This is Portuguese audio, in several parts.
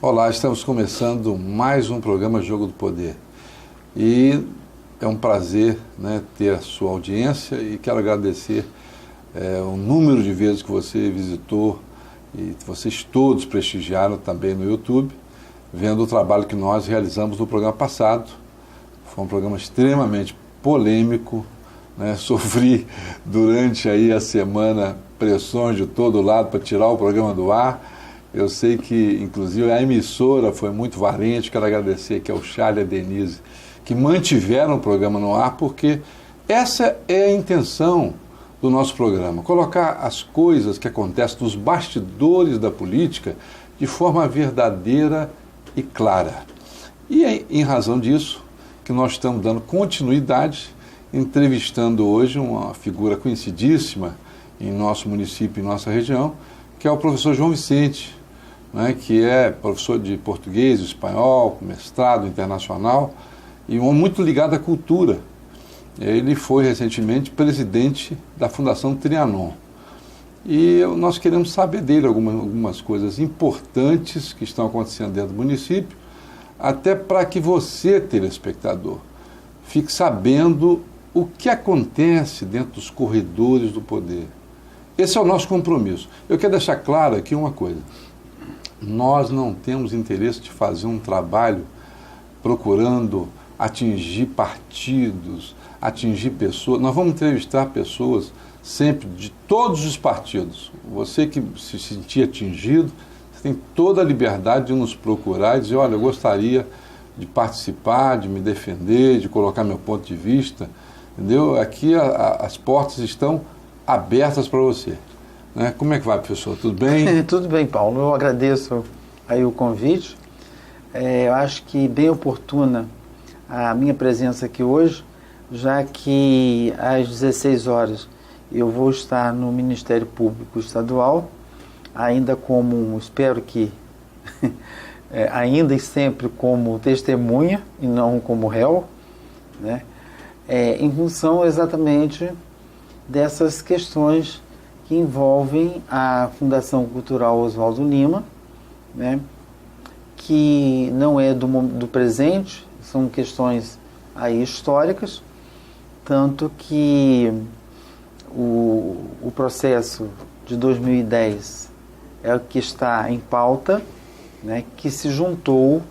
Olá, estamos começando mais um programa Jogo do Poder. E é um prazer, né, ter a sua audiência e quero agradecer o número de vezes que você visitou e vocês todos prestigiaram também no YouTube, vendo o trabalho que nós realizamos no programa passado. Foi um programa extremamente polêmico, né? Sofri durante aí a semana pressões de todo lado para tirar o programa do ar. Eu sei que, inclusive, a emissora foi muito valente. Quero agradecer aqui ao Charles e a Denise, que mantiveram o programa no ar, porque essa é a intenção do nosso programa, colocar as coisas que acontecem nos bastidores da política de forma verdadeira e clara. E é em razão disso que nós estamos dando continuidade, entrevistando hoje uma figura conhecidíssima em nosso município e nossa região, que é o professor João Vicente, né, que é professor de português e espanhol, com mestrado internacional, e um homem muito ligado à cultura. Ele foi recentemente presidente da Fundação Trianon. E nós queremos saber dele algumas coisas importantes que estão acontecendo dentro do município, até para que você, telespectador, fique sabendo o que acontece dentro dos corredores do poder. Esse é o nosso compromisso. Eu quero deixar claro aqui uma coisa. Nós não temos interesse de fazer um trabalho procurando atingir partidos, atingir pessoas. Nós vamos entrevistar pessoas sempre de todos os partidos. Você que se sentir atingido, você tem toda a liberdade de nos procurar e dizer, olha, eu gostaria de participar, de me defender, de colocar meu ponto de vista. Entendeu? Aqui as portas estão abertas para você. Né? Como é que vai, professor? Tudo bem? Tudo bem, Paulo. Eu agradeço aí o convite. Eu acho que bem oportuna a minha presença aqui hoje, já que às 16 horas eu vou estar no Ministério Público Estadual, ainda como, espero que, ainda e sempre como testemunha e não como réu, né? Em função exatamente dessas questões que envolvem a Fundação Cultural Oswaldo Lima, né, que não é do presente, são questões aí históricas, tanto que o processo de 2010 é o que está em pauta, né, que se juntou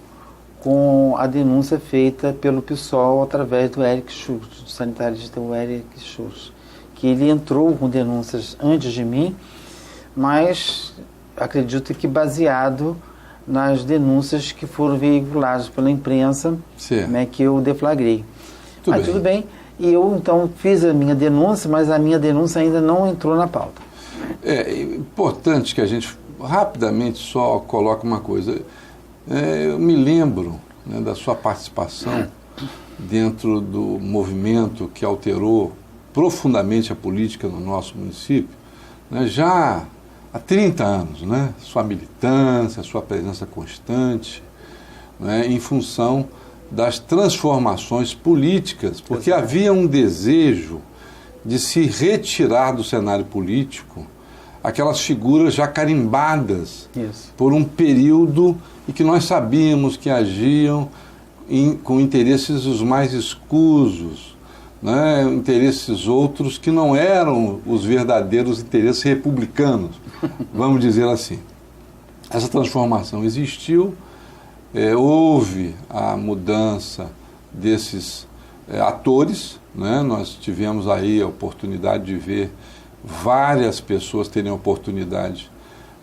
com a denúncia feita pelo PSOL através do Eric Schultz, do sanitarista Eric Schultz, que ele entrou com denúncias antes de mim, mas acredito que baseado nas denúncias que foram veiculadas pela imprensa, né, que eu deflagrei. Tudo bem. E eu, então, fiz a minha denúncia, mas a minha denúncia ainda não entrou na pauta. É importante que a gente rapidamente só coloque uma coisa. Eu me lembro, né, da sua participação dentro do movimento que alterou profundamente a política no nosso município, né, já há 30 anos, né, sua militância, sua presença constante, né, em função das transformações políticas, porque havia um desejo de se retirar do cenário político aquelas figuras já carimbadas por um período e que nós sabíamos que agiam com interesses os mais escusos, né, interesses outros que não eram os verdadeiros interesses republicanos, vamos dizer assim. Essa transformação existiu, houve a mudança desses atores, né, nós tivemos aí a oportunidade de ver várias pessoas terem a oportunidade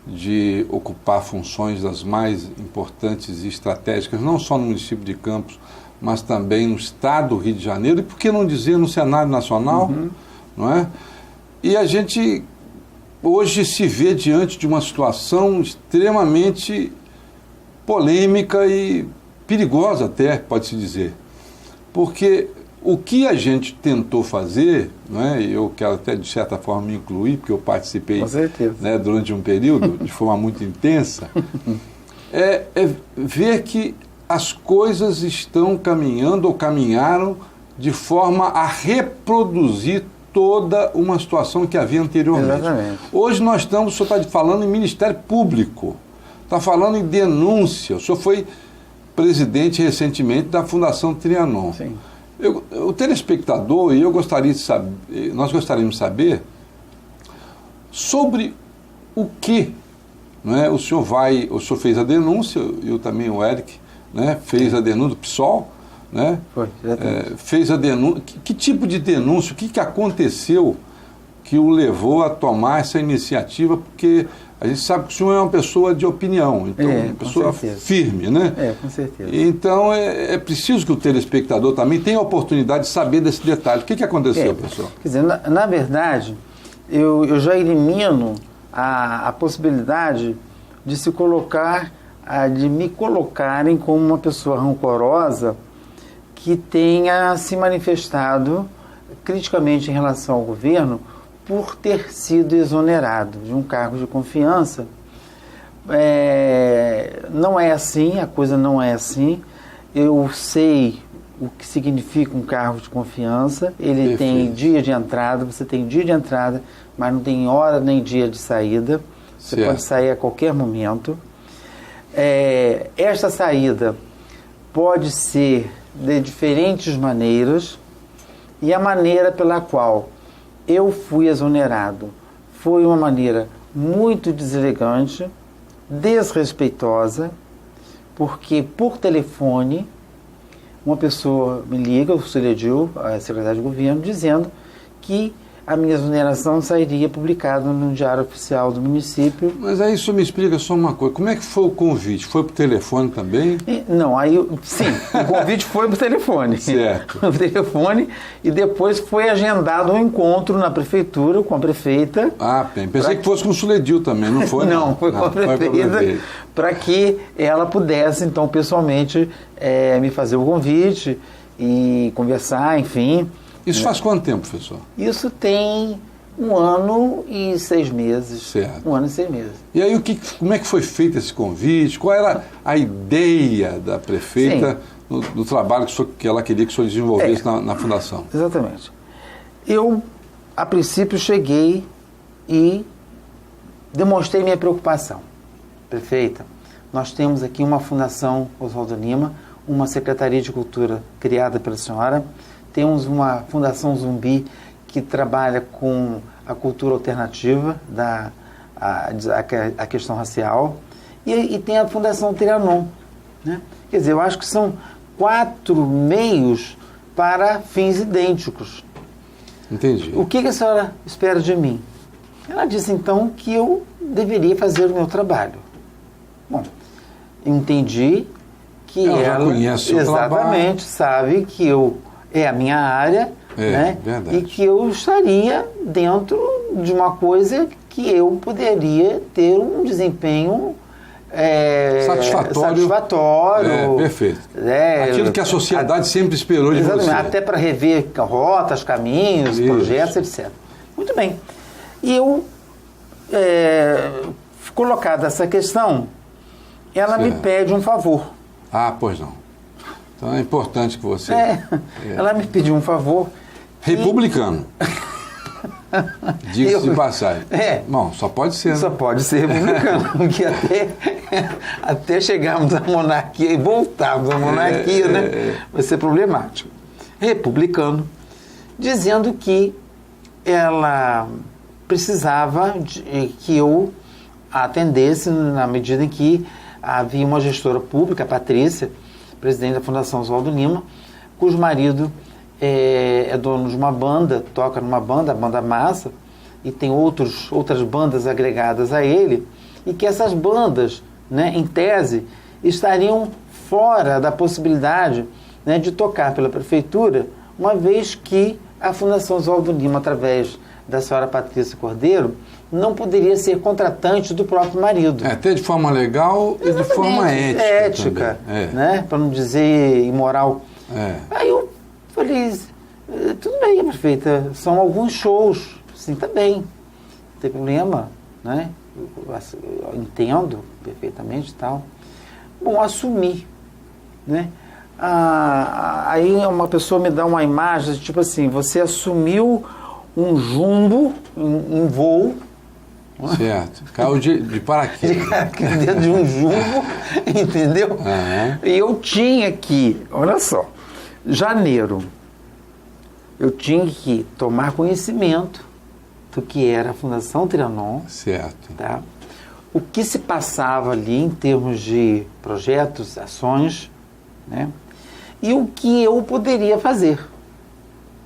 de ocupar funções das mais importantes e estratégicas, não só no município de Campos, mas também no estado do Rio de Janeiro, e por que não dizer no cenário nacional, não é? E a gente hoje se vê diante de uma situação extremamente polêmica e perigosa até, pode-se dizer, porque o que a gente tentou fazer, não é? Eu quero até de certa forma me incluir, porque eu participei, né, durante um período de forma muito intensa, é ver que as coisas estão caminhando ou caminharam de forma a reproduzir toda uma situação que havia anteriormente. Exatamente. Hoje nós estamos, o senhor está falando em Ministério Público, está falando em denúncia. O senhor foi presidente recentemente da Fundação Trianon. Sim. O telespectador e eu gostaria de saber, nós gostaríamos de saber sobre o que, não é? O senhor fez a denúncia, eu também, o Eric, né, fez a denúncia do PSOL, né? Foi, fez a denúncia. Que tipo de denúncia, o que aconteceu que o levou a tomar essa iniciativa? Porque a gente sabe que o senhor é uma pessoa de opinião, então uma pessoa firme, né? Com certeza. Então é preciso que o telespectador também tenha a oportunidade de saber desse detalhe. O que aconteceu, pessoal? Quer dizer, na verdade, eu já elimino a possibilidade de se colocar, de me colocarem como uma pessoa rancorosa que tenha se manifestado criticamente em relação ao governo por ter sido exonerado de um cargo de confiança. Não é assim, a coisa não é assim. Eu sei o que significa um cargo de confiança. Ele tem dia de entrada, você tem dia de entrada, mas não tem hora nem dia de saída. Você pode sair a qualquer momento. Esta saída pode ser de diferentes maneiras, e a maneira pela qual eu fui exonerado foi uma maneira muito deselegante, desrespeitosa, porque por telefone uma pessoa me liga, o Suledil, a secretária de governo, dizendo que a minha exoneração sairia publicada no Diário Oficial do município. Mas aí isso me explica só uma coisa. Como é que foi o convite? Foi por telefone também? Não, sim, o convite foi por telefone. Certo. Por telefone, e depois foi agendado um encontro na prefeitura com a prefeita. Bem, pensei que fosse com o Suledil também, não foi? Não, foi com a prefeita, para que ela pudesse, então, pessoalmente, me fazer o convite e conversar, enfim. Isso faz quanto tempo, professor? Isso tem 1 ano e 6 meses. Certo. 1 ano e 6 meses. E aí, como é que foi feito esse convite? Qual era a ideia da prefeita do trabalho que ela queria que o senhor desenvolvesse na fundação? Exatamente. Eu, a princípio, cheguei e demonstrei minha preocupação. Prefeita, nós temos aqui uma Fundação Oswaldo Lima, uma Secretaria de Cultura criada pela senhora. Temos uma Fundação Zumbi que trabalha com a cultura alternativa, a questão racial, e tem a Fundação Trianon, né? Quer dizer, eu acho que são 4 meios para fins idênticos. Entendi. O que a senhora espera de mim? Ela disse, então, que eu deveria fazer o meu trabalho. Bom, entendi que ela conhece o exatamente sabe que é a minha área, né? Verdade. E que eu estaria dentro de uma coisa que eu poderia ter um desempenho satisfatório. Perfeito. Aquilo que a sociedade sempre esperou de você. Até para rever rotas, caminhos, projetos, etc. Muito bem. E eu, colocada essa questão, ela me pede um favor. Pois não. Então é importante que você... Ela me pediu um favor. Republicano. Diga-se de passagem. Bom, só pode ser. Né? Só pode ser republicano, porque até chegarmos à monarquia e voltarmos à monarquia, né? Vai ser problemático. Republicano, dizendo que ela precisava que eu a atendesse na medida em que havia uma gestora pública, a Patrícia, presidente da Fundação Oswaldo Lima, cujo marido é dono de uma banda, toca numa banda, a Banda Massa, e tem outras bandas agregadas a ele, e que essas bandas, né, em tese, estariam fora da possibilidade, né, de tocar pela prefeitura, uma vez que a Fundação Oswaldo Lima, através da senhora Patrícia Cordeiro, não poderia ser contratante do próprio marido. Até de forma legal e de forma ética. Né? Para não dizer imoral. Aí eu falei, tudo bem, prefeita, são alguns shows. Sim, tá bem, não tem problema, né? Eu entendo perfeitamente e tal. Bom, assumi, né? Aí uma pessoa me dá uma imagem, tipo assim, você assumiu um jumbo em voo, Certo. Caiu de paraquedas. Dentro de um jumbo, entendeu? Uhum. E eu tinha que, olha só, janeiro, eu tinha que tomar conhecimento do que era a Fundação Trianon. Certo. Tá? O que se passava ali em termos de projetos, ações, né? E o que eu poderia fazer.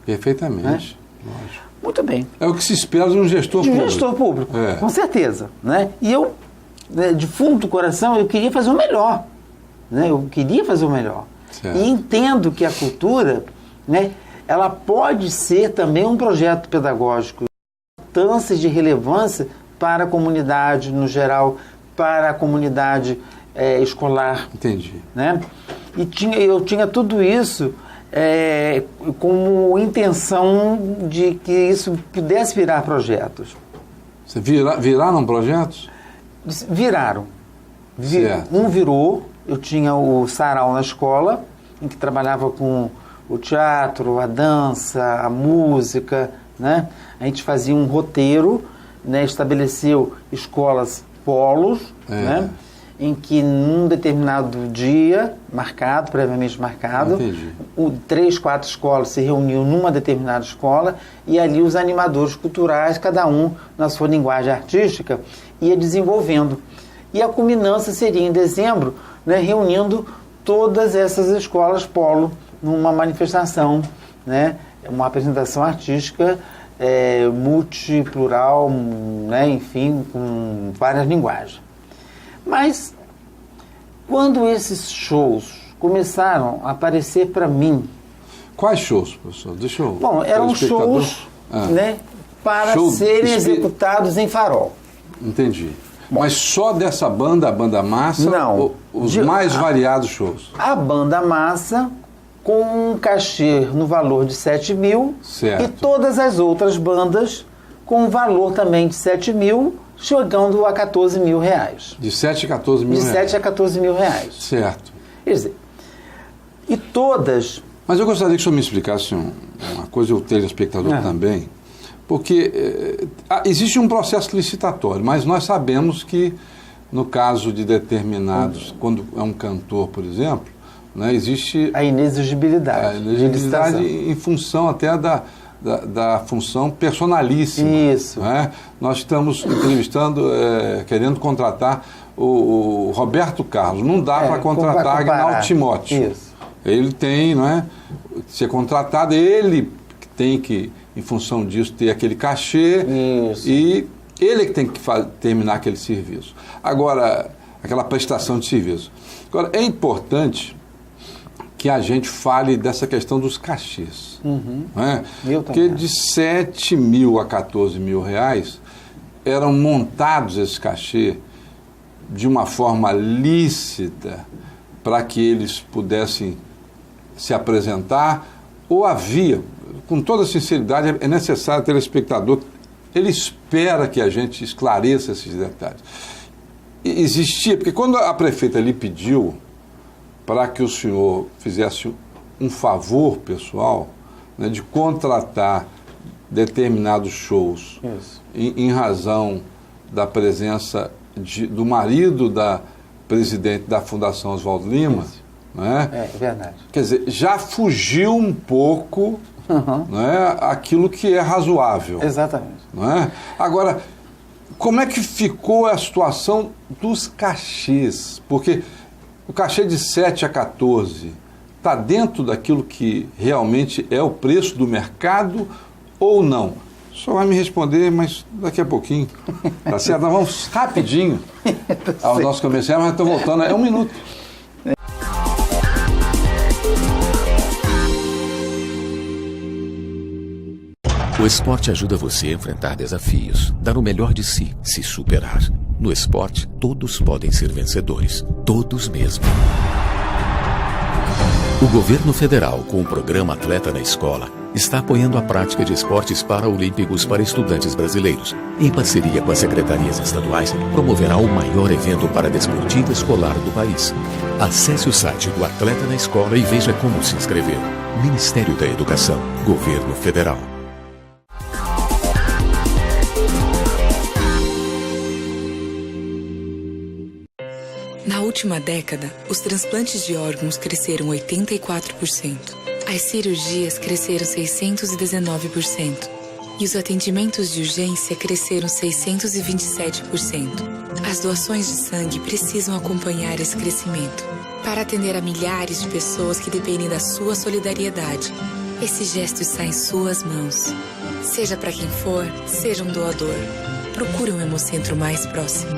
Perfeitamente. Lógico. Muito bem. É o que se espera de um gestor público. De um gestor público, É. com certeza. Né? E eu, de fundo do coração, eu queria fazer o melhor. Né? Eu queria fazer o melhor. Certo. E entendo que a cultura, né, ela pode ser também um projeto pedagógico, importâncias de relevância para a comunidade no geral, para a comunidade escolar. Entendi. Né? E eu tinha tudo isso como intenção de que isso pudesse virar projetos. Você viraram projetos? Viraram. Certo. Um virou, eu tinha o sarau na escola, em que trabalhava com o teatro, a dança, a música, né? A gente fazia um roteiro, né? Estabeleceu escolas polos, né? Em que num determinado dia marcado, previamente marcado, 3, 4 escolas se reuniam numa determinada escola e ali os animadores culturais, cada um na sua linguagem artística, ia desenvolvendo. E a culminância seria em dezembro, né, reunindo todas essas escolas polo numa manifestação, né, uma apresentação artística multiplural, né, enfim, com várias linguagens. Mas, quando esses shows começaram a aparecer para mim... Quais shows, professor? Deixa eu... Bom, eram shows, né, para serem executados em farol. Entendi. Bom, mas só dessa banda, a Banda Massa? Não. Os mais variados shows? A Banda Massa, com um cachê no valor de 7 mil. Certo. E todas as outras bandas com um valor também de 7 mil, chegando a 14 mil reais. De 7 a 14 mil reais? De 7 a 14 mil reais. Certo. Quer dizer, e todas... Mas eu gostaria que o senhor me explicasse uma coisa, o telespectador também, porque existe um processo licitatório, mas nós sabemos que, no caso de determinados, quando é um cantor, por exemplo, né, existe... A inexigibilidade. A inexigibilidade em função até da função personalíssima. Isso. Né? Nós estamos entrevistando, querendo contratar o Roberto Carlos. Não dá para contratar Agnaldo Timóteo. Isso. Ele tem, não é, ser contratado, ele tem que, em função disso, ter aquele cachê. Isso. E ele que tem que terminar aquele serviço. Agora, aquela prestação de serviço. Agora, é importante que a gente fale dessa questão dos cachês. Não é? Porque de 7 mil a 14 mil reais eram montados esses cachês de uma forma lícita para que eles pudessem se apresentar, ou havia, com toda sinceridade, é necessário o telespectador, ele espera que a gente esclareça esses detalhes. Existia, porque quando a prefeita lhe pediu para que o senhor fizesse um favor pessoal, né, de contratar determinados shows em razão da presença do marido da presidente da Fundação Oswaldo Lima, né? É verdade. Quer dizer, já fugiu um pouco né, aquilo que é razoável. Exatamente. Não é? Agora, como é que ficou a situação dos cachês? Porque o cachê de 7 a 14 está dentro daquilo que realmente é o preço do mercado ou não? Só vai me responder, mas daqui a pouquinho. Tá certo? Nós vamos rapidinho ao nosso comercial, mas estou voltando. É 1 minuto. O esporte ajuda você a enfrentar desafios, dar o melhor de si, se superar. No esporte, todos podem ser vencedores. Todos mesmo. O governo federal, com o programa Atleta na Escola, está apoiando a prática de esportes paraolímpicos para estudantes brasileiros. Em parceria com as secretarias estaduais, promoverá o maior evento para desportiva escolar do país. Acesse o site do Atleta na Escola e veja como se inscrever. Ministério da Educação, Governo Federal. última década, os transplantes de órgãos cresceram 84%. As cirurgias cresceram 619%. E os atendimentos de urgência cresceram 627%. As doações de sangue precisam acompanhar esse crescimento para atender a milhares de pessoas que dependem da sua solidariedade. Esse gesto está em suas mãos. Seja para quem for, seja um doador. Procure um Hemocentro mais próximo.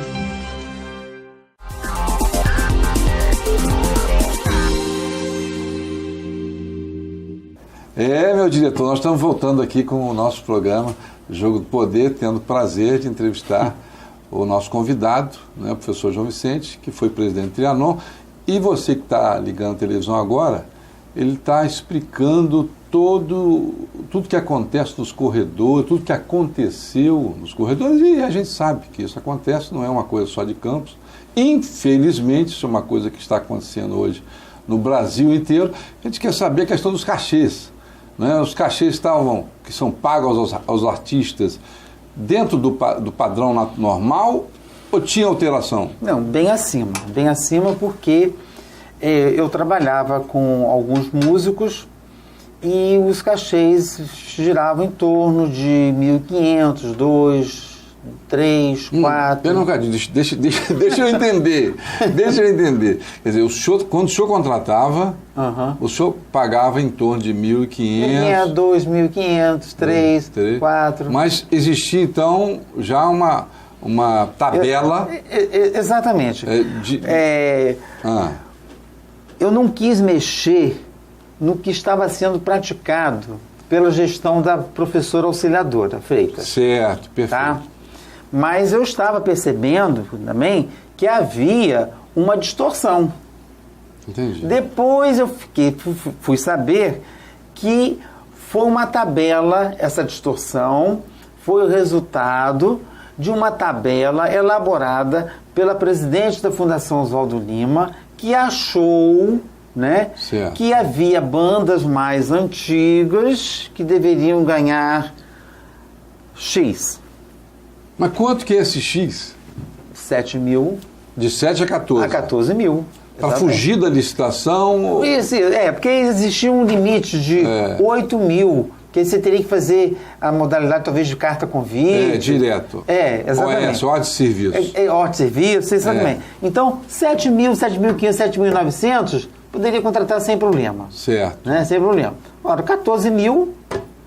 Meu diretor, nós estamos voltando aqui com o nosso programa Jogo do Poder, tendo o prazer de entrevistar o nosso convidado, né, o professor João Vicente, que foi presidente do Trianon. E você que está ligando a televisão agora, ele está explicando tudo que acontece nos corredores, tudo que aconteceu nos corredores, e a gente sabe que isso acontece, não é uma coisa só de Campos. Infelizmente, isso é uma coisa que está acontecendo hoje no Brasil inteiro. A gente quer saber a questão dos cachês. Né? Os cachês que são pagos aos artistas dentro do padrão normal ou tinha alteração? Não, bem acima porque eu trabalhava com alguns músicos e os cachês giravam em torno de 1.500, 2, 3, 4... Pera um bocadinho, deixa eu entender. Quer dizer, quando o senhor contratava, o senhor pagava em torno de 1.500... 2, 1.500, 3, 4... Mas existia, então, já uma tabela... Exatamente. Eu não quis mexer no que estava sendo praticado pela gestão da professora auxiliadora Freitas. Certo, perfeito. Tá? Mas eu estava percebendo também que havia uma distorção. Entendi. Depois eu fui saber que foi uma tabela, essa distorção foi o resultado de uma tabela elaborada pela presidente da Fundação Oswaldo Lima, que achou, né, que havia bandas mais antigas que deveriam ganhar X. Mas quanto que é esse X? 7 mil. De 7 a 14? A 14 mil. Para fugir da licitação? Isso, porque existia um limite de 8 mil, que você teria que fazer a modalidade talvez de carta convite. Direto. Exatamente. Ordem de serviço. Ordem de serviço, exatamente. Então, 7 mil, 7.500, 7.900, poderia contratar sem problema. Certo. Né? Sem problema. Ora, 14 mil...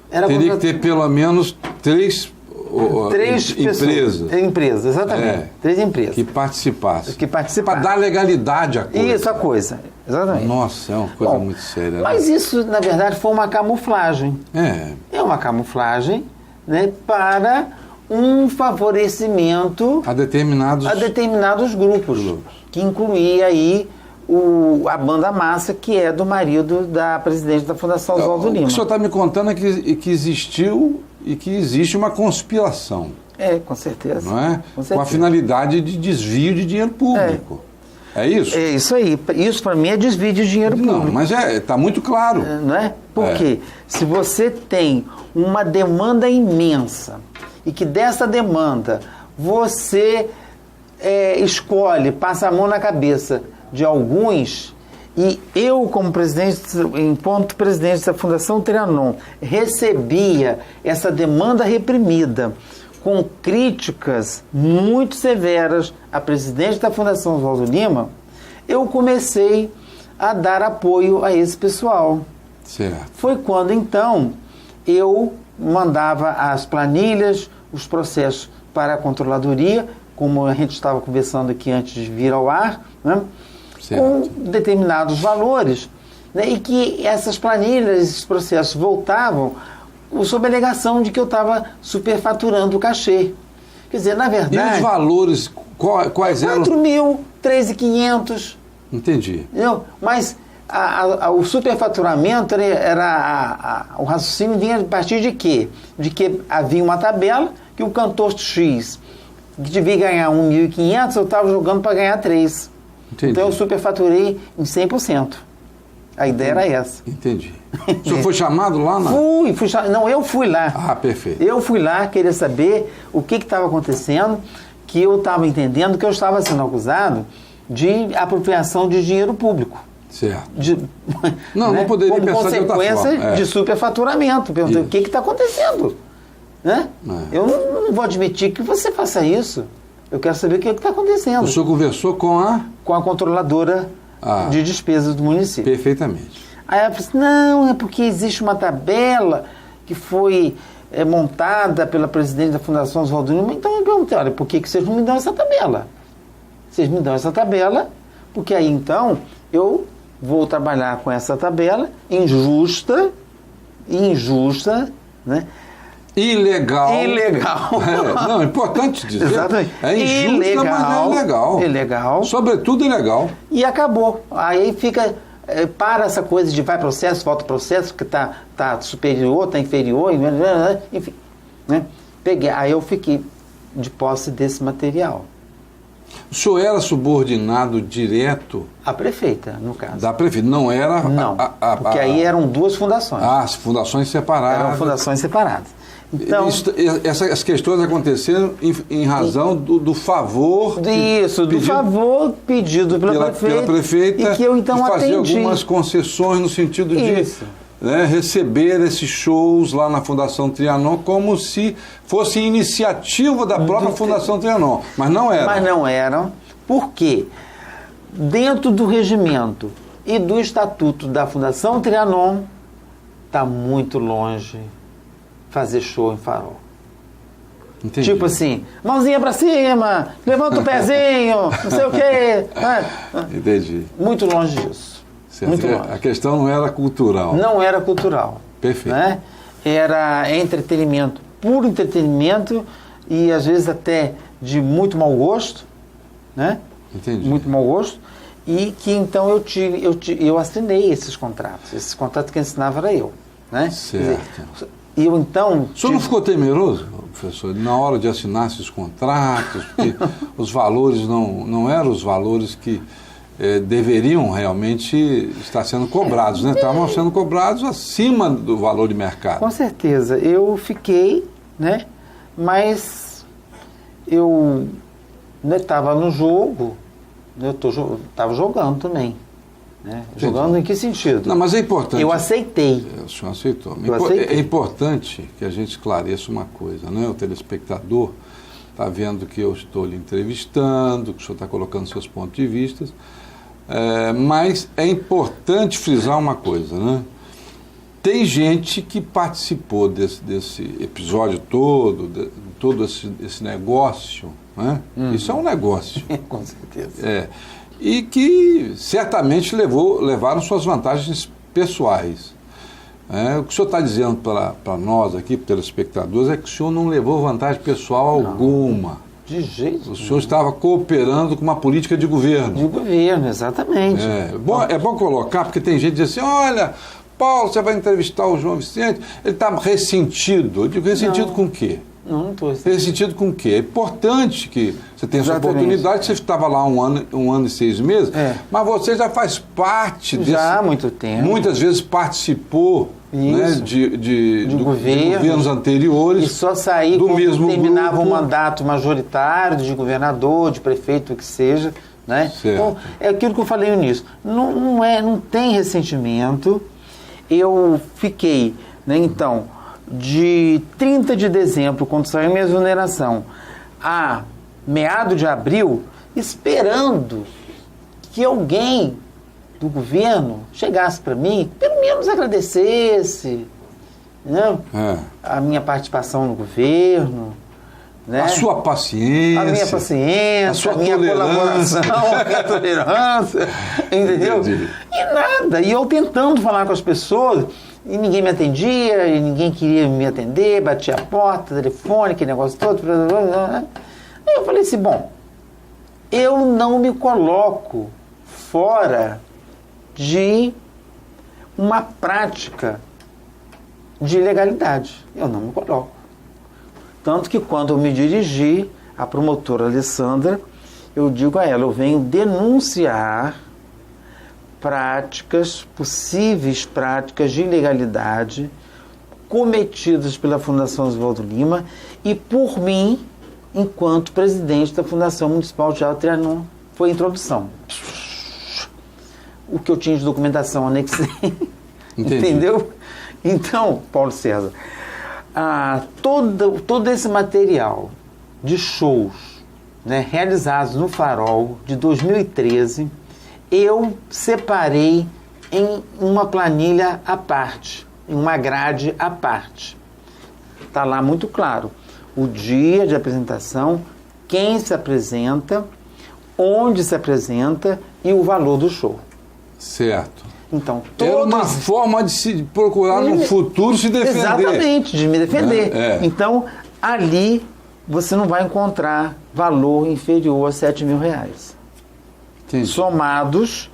Teria que ter pelo menos três empresas, exatamente. 3 empresas. Que participassem. Para dar legalidade à coisa. Isso, a coisa. Exatamente. Nossa, é uma coisa muito séria. Mas isso, na verdade, foi uma camuflagem. É uma camuflagem, né, para um favorecimento a determinados grupos. Que incluía aí a banda Massa, que é do marido da presidente da Fundação Oswaldo Lima. O que o senhor está me contando é que existiu e que existe uma conspiração. Com certeza. Não é? Com certeza. Com a finalidade de desvio de dinheiro público. É isso? É isso aí. Isso, para mim, é desvio de dinheiro público. Não, mas está muito claro. Não é? Porque se você tem uma demanda imensa e que dessa demanda você escolhe, passa a mão na cabeça de alguns, e eu, como presidente, enquanto presidente da Fundação Trianon, recebia essa demanda reprimida com críticas muito severas à presidente da Fundação Oswaldo Lima, eu comecei a dar apoio a esse pessoal. Certo. Foi quando, então, eu mandava as planilhas, os processos para a controladoria, como a gente estava conversando aqui antes de vir ao ar, né? Com determinados valores, né? E que essas planilhas, esses processos voltavam sob a alegação de que eu estava superfaturando o cachê. Quer dizer, na verdade... E os valores, quais eram? 4 mil, 3.500. Entendi. Entendeu? Mas o superfaturamento o raciocínio vinha a partir de quê? De que havia uma tabela que o cantor X, que devia ganhar 1.500, eu estava jogando para ganhar 3. Entendi. Então eu superfaturei em 100%. A ideia era essa. Entendi. O senhor foi chamado lá? Não, eu fui lá. Ah, perfeito. Eu fui lá querer saber o que estava acontecendo, que eu estava entendendo que eu estava sendo acusado de apropriação de dinheiro público. Certo. Não poderia como pensar de outra consequência forma. de superfaturamento. Perguntei, o que está acontecendo? Né? Eu não vou admitir que você faça isso. Eu quero saber o que está acontecendo. O senhor conversou com a controladora de despesas do município. Perfeitamente. Aí ela falou assim, não, é porque existe uma tabela que foi montada pela presidente da Fundação Oswaldo Lima. Então eu perguntei, olha, por que vocês não me dão essa tabela? Vocês me dão essa tabela, porque aí então eu vou trabalhar com essa tabela injusta, né? Ilegal. Não, é importante dizer. Exatamente. É injusta, mas é ilegal. Ilegal. Sobretudo ilegal. E acabou. Aí fica... para essa coisa de vai processo, volta processo, que tá superior, tá inferior, enfim. Né? Aí eu fiquei de posse desse material. O senhor era subordinado direto... A prefeita, no caso. Da prefeita, não era... Não, porque aí eram duas fundações. As fundações separadas. Eram fundações separadas. Então, essas questões aconteceram em razão do favor... do favor pedido pela prefeita. E que eu então de fazer atendi. algumas concessões no sentido de receber esses shows lá na Fundação Trianon como se fosse iniciativa da própria Fundação Trianon. Mas não eram. Mas não eram. Por quê? Dentro do regimento e do estatuto da Fundação Trianon, está muito longe fazer show em farol. Entendi. Tipo assim, mãozinha pra cima, levanta o pezinho, não sei o quê. Entendi. Muito longe disso. Certo. Muito longe. A questão não era cultural. Não era cultural. Perfeito. Né? Era entretenimento, puro entretenimento e às vezes até de muito mau gosto, né? Entendi. Muito mau gosto. E que então eu assinei esses contratos. Esses contratos que ensinava era eu. Né? Certo. E eu então... O senhor não ficou temeroso, professor, na hora de assinar esses contratos, porque os valores não eram os valores que deveriam realmente estar sendo cobrados, né? Estavam sendo cobrados acima do valor de mercado. Com certeza. Eu fiquei, né? Mas eu estava no jogo, eu estava jogando também. Né? Jogando em que sentido? Não, mas é importante. Eu aceitei. O senhor aceitou. Aceitei. É importante que a gente esclareça uma coisa, né? O telespectador está vendo que eu estou lhe entrevistando, que o senhor está colocando seus pontos de vista, mas é importante frisar uma coisa, né? Tem gente que participou desse episódio todo esse negócio, né? Isso é um negócio. Com certeza. E que certamente levaram suas vantagens pessoais. O que o senhor está dizendo para nós aqui, para os telespectadores, é que o senhor não levou vantagem pessoal alguma. De jeito. O senhor estava cooperando com uma política de governo. De governo, exatamente. É bom colocar, porque tem gente que diz assim, olha, Paulo, você vai entrevistar o João Vicente, ele está ressentido. Eu digo, ressentido com o quê? Não estou ressentido com o quê? É importante que você tenha essa oportunidade. Você estava lá um ano e 6 meses, mas você já faz parte desse... Já há muito tempo. Muitas vezes participou, né, de governos anteriores. E só saí do quando mesmo terminava grupo. um mandato majoritário de governador, de prefeito, o que seja. Né? Então, é aquilo que eu falei no início. Não tem ressentimento. Eu fiquei, né, então... de 30 de dezembro, quando saiu minha exoneração, a meados de abril, esperando que alguém do governo chegasse para mim, pelo menos agradecesse, né, a minha participação no governo, né, a sua paciência, a minha paciência, a minha colaboração, a minha tolerância, entendeu? Entendi. E nada, e eu tentando falar com as pessoas... E ninguém me atendia, e ninguém queria me atender, batia a porta, telefone, aquele negócio todo. Aí eu falei assim, bom, eu não me coloco fora de uma prática de ilegalidade. Eu não me coloco. Tanto que quando eu me dirigi à promotora Alessandra, eu digo a ela, eu venho denunciar possíveis práticas de ilegalidade cometidas pela Fundação Oswaldo Lima e por mim, enquanto presidente da Fundação Municipal de Trianon. foi a introdução. O que eu tinha de documentação anexei. Entendeu? Então, Paulo César, todo esse material de shows, né, realizados no Farol de 2013, eu separei em uma planilha à parte, em uma grade à parte. Está lá muito claro o dia de apresentação, quem se apresenta, onde se apresenta e o valor do show. Certo. Então, era uma forma de se procurar no futuro se defender. Exatamente, de me defender. Então, ali você não vai encontrar valor inferior a R$7.000. Entendi. Somados,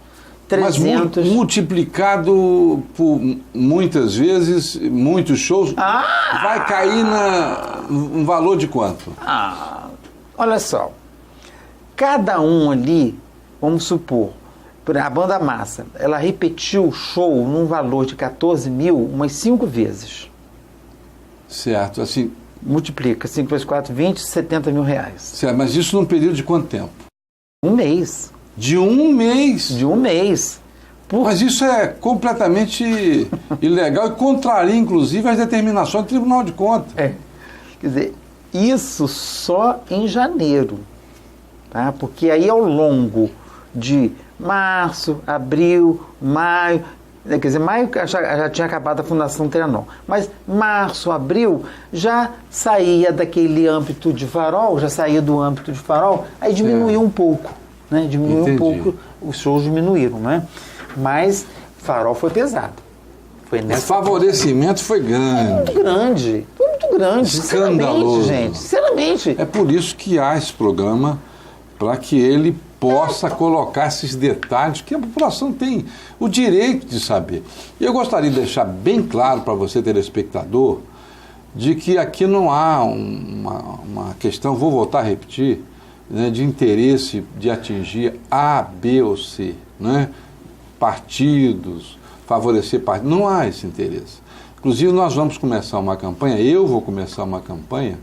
300... Mas multiplicado por muitas vezes, muitos shows, vai cair um valor de quanto? Olha só, cada um ali, vamos supor, a banda Massa, ela repetiu o show num valor de 14 mil umas 5 vezes. Certo, assim... Multiplica, 5 vezes 4, 20, R$70.000. Certo, mas isso num período de quanto tempo? Um mês. De um mês? De um mês. Mas isso é completamente ilegal e contraria, inclusive, as determinações do Tribunal de Contas. Quer dizer, isso só em janeiro. Tá? Porque aí ao longo de março, abril, maio... Quer dizer, maio já tinha acabado a Fundação Trianon. Mas março, abril, já saía daquele âmbito de Farol, já saía do âmbito de Farol, aí diminuiu um pouco. Né? Diminuiu um pouco, os shows diminuíram, né? Mas Farol foi pesado. O favorecimento foi grande. Foi muito grande. Escandaloso. Gente, sinceramente. É por isso que há esse programa, para que ele possa colocar esses detalhes que a população tem o direito de saber. E eu gostaria de deixar bem claro para você, telespectador, de que aqui não há uma questão, vou voltar a repetir, né, de interesse de atingir A, B ou C, né? Partidos, favorecer partidos, não há esse interesse. Inclusive nós vamos começar uma campanha, eu vou começar uma campanha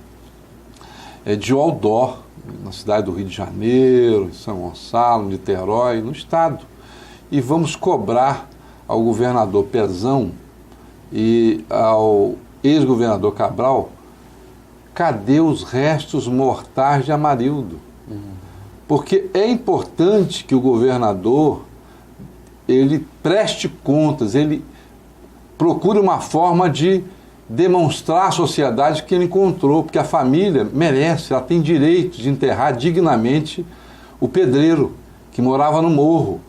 de outdoor, na cidade do Rio de Janeiro, em São Gonçalo, em Niterói, no estado. E vamos cobrar ao governador Pezão e ao ex-governador Cabral, cadê os restos mortais de Amarildo? Porque é importante que o governador ele preste contas, ele procure uma forma de demonstrar à sociedade que ele encontrou, porque a família merece, ela tem direito de enterrar dignamente o pedreiro que morava no morro.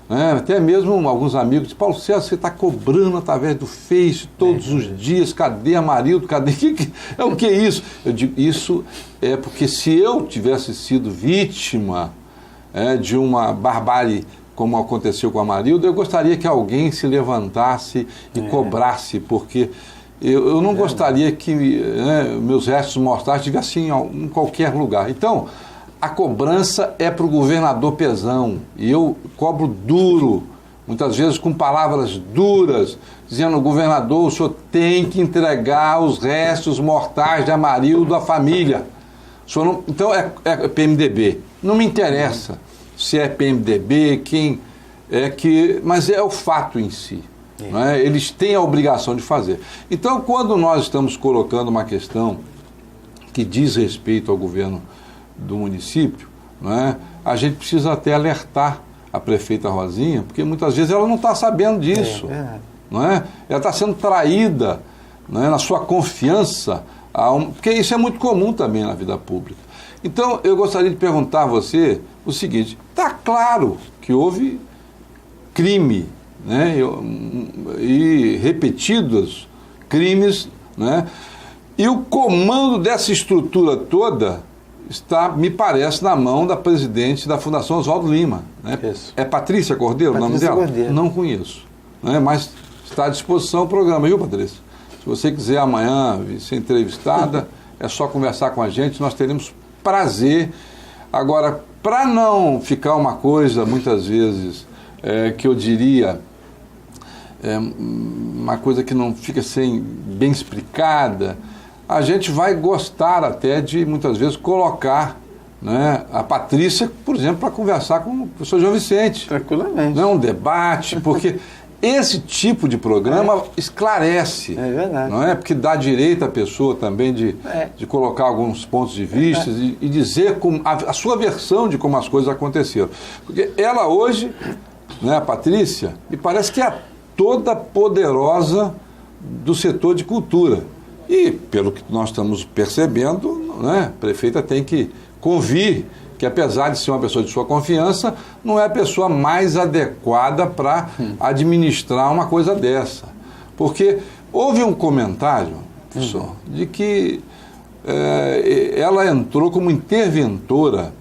Né? Até mesmo alguns amigos dizem, Paulo César, você está cobrando através do Face todos os dias, cadê Amarildo, cadê... O que é isso? Eu digo, isso é porque se eu tivesse sido vítima de uma barbárie como aconteceu com Amarildo, eu gostaria que alguém se levantasse e cobrasse, porque eu não gostaria que meus restos mortais estivessem em qualquer lugar. Então, a cobrança é para o governador Pezão, e eu cobro duro, muitas vezes com palavras duras, dizendo, governador, o senhor tem que entregar os restos mortais de Amarildo à família. O senhor não... Então é PMDB. Não me interessa se é PMDB, quem é que... Mas é o fato em si. Não é? Eles têm a obrigação de fazer. Então, quando nós estamos colocando uma questão que diz respeito ao governo do município, não é? A gente precisa até alertar a prefeita Rosinha, porque muitas vezes ela não está sabendo disso. Não é? Ela está sendo traída, não é, na sua confiança, porque isso é muito comum também na vida pública. Então, eu gostaria de perguntar a você o seguinte, está claro que houve crime, né, e repetidos crimes, né, e o comando dessa estrutura toda está, me parece, na mão da presidente da Fundação Oswaldo Lima. Né? É Patrícia Cordeiro o nome dela? Cordeiro. Não conheço, né, mas está à disposição o programa, viu, Patrícia? Se você quiser amanhã ser entrevistada, é só conversar com a gente, nós teremos prazer. Agora, para não ficar uma coisa, muitas vezes, que eu diria, uma coisa que não fica bem explicada, a gente vai gostar até de, muitas vezes, colocar né, a Patrícia, por exemplo, para conversar com o professor João Vicente. Tranquilamente. Não é um debate, porque esse tipo de programa esclarece. É verdade. Não é? Porque dá direito à pessoa também de colocar alguns pontos de vista e dizer a sua versão de como as coisas aconteceram. Porque ela hoje, né, a Patrícia, me parece que é toda poderosa do setor de cultura. E, pelo que nós estamos percebendo, né, a prefeita tem que convir que, apesar de ser uma pessoa de sua confiança, não é a pessoa mais adequada para administrar uma coisa dessa. Porque houve um comentário, professor, de que ela entrou como interventora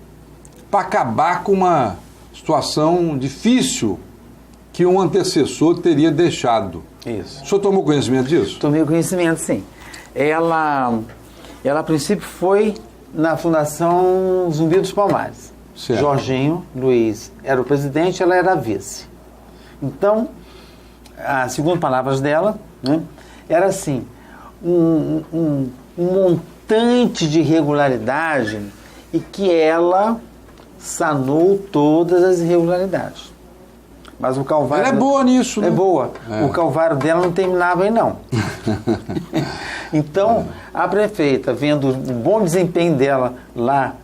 para acabar com uma situação difícil que um antecessor teria deixado. Isso. O senhor tomou conhecimento disso? Tomei conhecimento, sim. Ela a princípio foi na Fundação Zumbi dos Palmares. Certo. Jorginho Luiz era o presidente, ela era a vice. Então, segundo palavras dela, né, era assim, um montante de irregularidade e que ela sanou todas as irregularidades. Mas o calvário... Ela é boa nisso, né? É boa. O calvário dela não terminava aí, não. Então, a prefeita, vendo o bom desempenho dela lá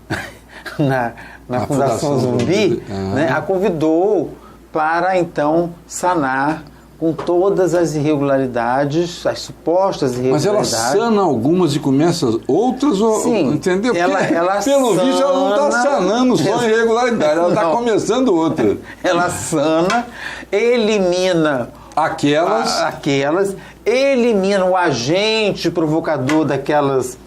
na Fundação Zumbi, né, a convidou para, então, sanar com todas as irregularidades, as supostas irregularidades. Mas ela sana algumas e começa outras? Sim. Entendeu? Ela pelo sana... visto, ela não está sanando só irregularidade, ela está começando outra. Ela sana, elimina... Aquelas, elimina o agente provocador daquelas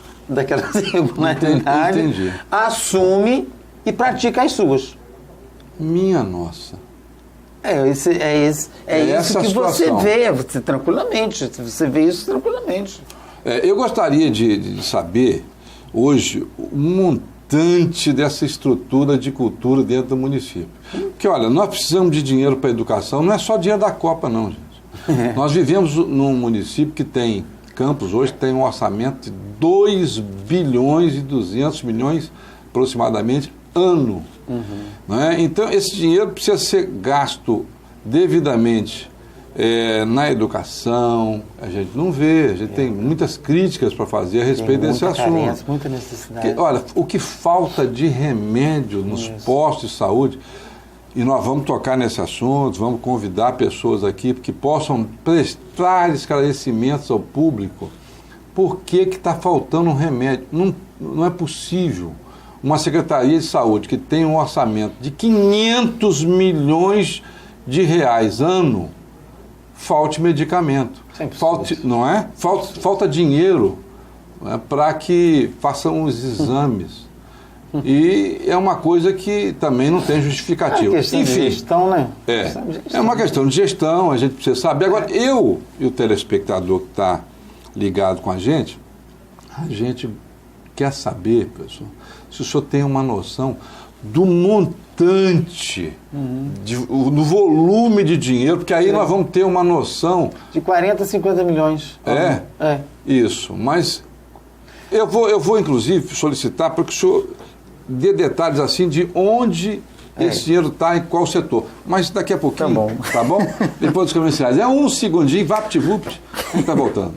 irregularidades, Entendi. Assume e pratica as suas. Minha nossa. É isso que situação. você vê, você vê isso tranquilamente. Eu gostaria de saber, hoje, um montante dessa estrutura de cultura dentro do município. Porque, olha, nós precisamos de dinheiro para a educação, não é só dinheiro da Copa, não, gente. Nós vivemos num município que tem, Campos hoje tem um orçamento de 2 bilhões e 200 milhões, aproximadamente, ano. Não é? Então, esse dinheiro precisa ser gasto devidamente na educação. A gente não vê, a gente tem muitas críticas para fazer a respeito desse assunto. Carência, muita necessidade. Olha, o que falta de remédio nos postos de saúde, e nós vamos tocar nesse assunto, vamos convidar pessoas aqui que possam prestar esclarecimentos ao público. Por que está faltando um remédio? Não é possível uma Secretaria de Saúde que tem um orçamento de 500 milhões de reais ano, falte medicamento. Não é? Falta dinheiro, né, para que façam os exames. E é uma coisa que também não tem justificativa. É uma questão de gestão, né? É uma questão de gestão, a gente precisa saber. Agora, eu e o telespectador que está ligado com a gente quer saber, pessoal, se o senhor tem uma noção do montante, do volume de dinheiro, porque aí nós vamos ter uma noção... De 40 a 50 milhões. Isso. Mas eu vou, inclusive, solicitar para que o senhor dê detalhes assim de onde esse dinheiro está, em qual setor. Mas daqui a pouquinho, tá bom? Depois dos comerciais. É um segundinho, vapt-vupt, e está voltando.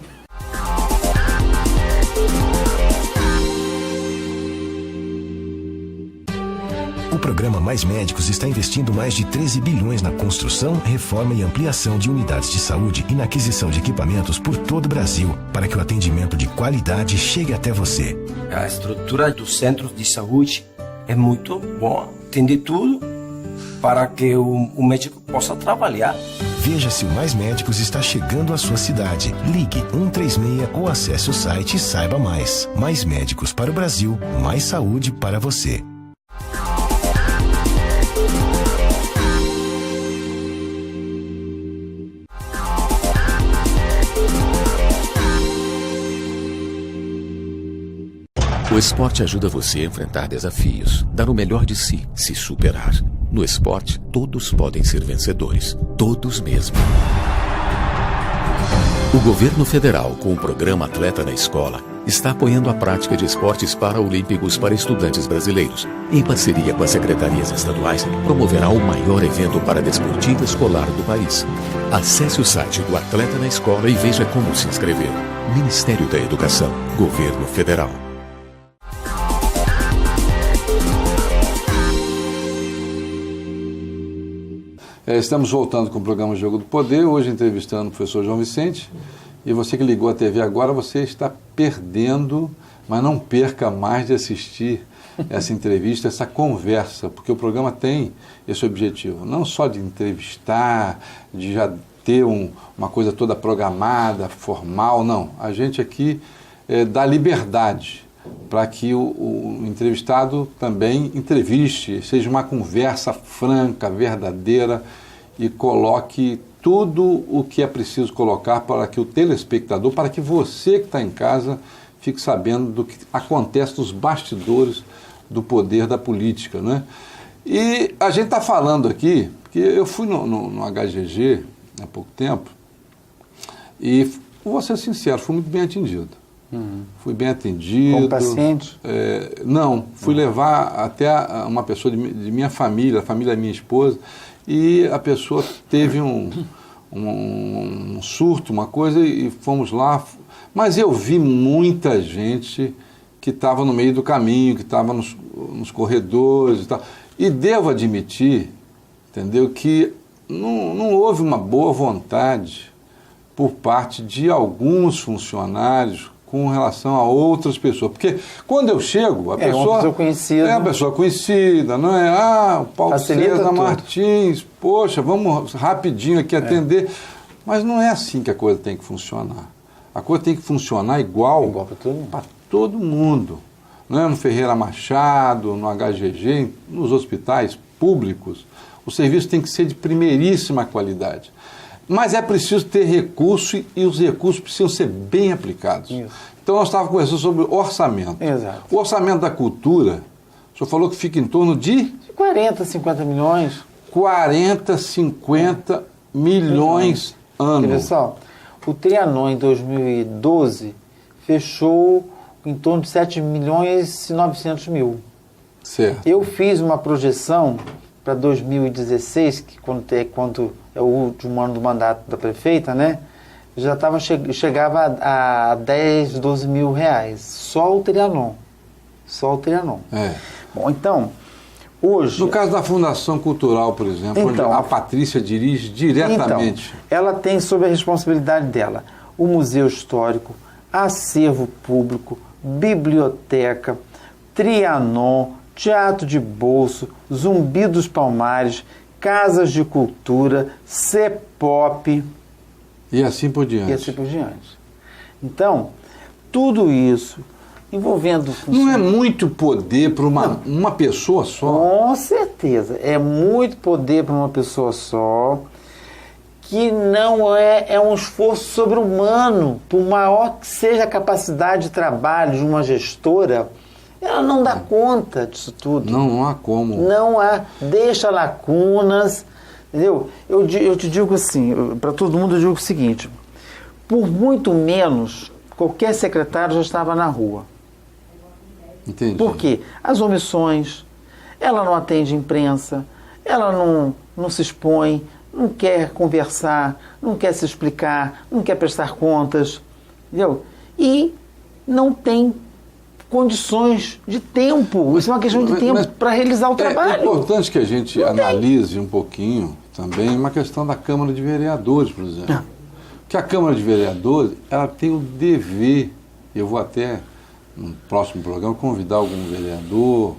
O programa Mais Médicos está investindo mais de 13 bilhões na construção, reforma e ampliação de unidades de saúde e na aquisição de equipamentos por todo o Brasil, para que o atendimento de qualidade chegue até você. A estrutura dos centros de saúde é muito boa, tem de tudo para que o médico possa trabalhar. Veja se o Mais Médicos está chegando à sua cidade. Ligue 136 ou acesse o site e saiba mais. Mais Médicos para o Brasil, mais saúde para você. O esporte ajuda você a enfrentar desafios, dar o melhor de si, se superar. No esporte, todos podem ser vencedores. Todos mesmo. O governo federal, com o programa Atleta na Escola, está apoiando a prática de esportes paraolímpicos para estudantes brasileiros. Em parceria com as secretarias estaduais, promoverá o maior evento paradesportivo escolar do país. Acesse o site do Atleta na Escola e veja como se inscrever. Ministério da Educação, Governo Federal. Estamos voltando com o programa Jogo do Poder, hoje entrevistando o professor João Vicente. E você que ligou a TV agora, você está perdendo, mas não perca mais de assistir essa entrevista, essa conversa, porque o programa tem esse objetivo, não só de entrevistar, de já ter uma coisa toda programada, formal, não. A gente aqui dá liberdade para que o entrevistado também entreviste, seja uma conversa franca, verdadeira e coloque tudo o que é preciso colocar para que o telespectador, para que você que está em casa, fique sabendo do que acontece nos bastidores do poder da política, né? E a gente está falando aqui, porque eu fui no HGG há pouco tempo e, vou ser sincero, fui muito bem atendido. Fui bem atendido. Como paciente? Não, fui levar até uma pessoa de minha família, a família da minha esposa, e a pessoa teve um surto, uma coisa, e fomos lá. Mas eu vi muita gente que estava no meio do caminho, que estava nos corredores e tal. E devo admitir, entendeu, que não houve uma boa vontade por parte de alguns funcionários com relação a outras pessoas. Porque quando eu chego, a pessoa... uma pessoa conhecida. É uma pessoa conhecida, não é? O Paulo Facilita César tudo. Martins, poxa, vamos rapidinho aqui atender. Mas não é assim que a coisa tem que funcionar. A coisa tem que funcionar igual para todo mundo. Não é? No Ferreira Machado, no HGG, nos hospitais públicos, o serviço tem que ser de primeiríssima qualidade. Mas é preciso ter recurso e os recursos precisam ser bem aplicados. Isso. Então nós estávamos conversando sobre orçamento. Exato. O orçamento da cultura, o senhor falou que fica em torno de 40, 50 milhões. 40, 50 milhões ano. Pessoal, o Trianon em 2012 fechou em torno de 7 milhões e 900 mil. Certo. Eu fiz uma projeção para 2016, que quando é o último ano do mandato da prefeita, né? Já chegava a 10, 12 mil reais. Só o Trianon. Bom, então, hoje... No caso da Fundação Cultural, por exemplo, Então, onde a Patrícia dirige diretamente. Então, ela tem sob a responsabilidade dela o Museu Histórico, Acervo Público, Biblioteca, Trianon, Teatro de Bolso, Zumbi dos Palmares, Casas de Cultura, CEPOP... E assim por diante. Então, tudo isso envolvendo... Não é muito poder para uma pessoa só? Com certeza. É muito poder para uma pessoa só, que não é um esforço sobre-humano. Por maior que seja a capacidade de trabalho de uma gestora, ela não dá conta disso tudo. Não há como. Não há. Deixa lacunas... Entendeu? Eu te digo assim, para todo mundo eu digo o seguinte, por muito menos, qualquer secretário já estava na rua. Entendi. Por quê? As omissões, ela não atende imprensa, ela não se expõe, não quer conversar, não quer se explicar, não quer prestar contas, entendeu? E não tem condições de tempo, isso é uma questão de tempo para realizar o trabalho. É importante que a gente analise um pouquinho também uma questão da Câmara de Vereadores, por exemplo. Que a Câmara de Vereadores, ela tem o dever, eu vou até no próximo programa convidar algum vereador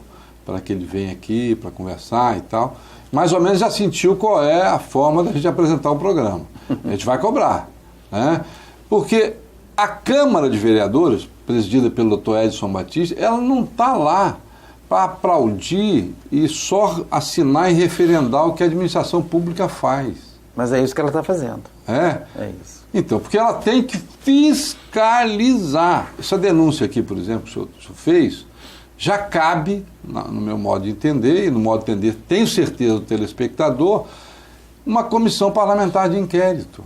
para que ele venha aqui para conversar e tal, mais ou menos já sentiu qual é a forma da gente apresentar o programa. A gente vai cobrar, né? Porque a Câmara de Vereadores, presidida pelo Dr. Edson Batista, ela não está lá para aplaudir e só assinar e referendar o que a administração pública faz. Mas é isso que ela está fazendo. É? É isso. Então, porque ela tem que fiscalizar. Essa denúncia aqui, por exemplo, que o senhor fez, já cabe, no meu modo de entender, e no modo de entender, tenho certeza do telespectador, uma comissão parlamentar de inquérito,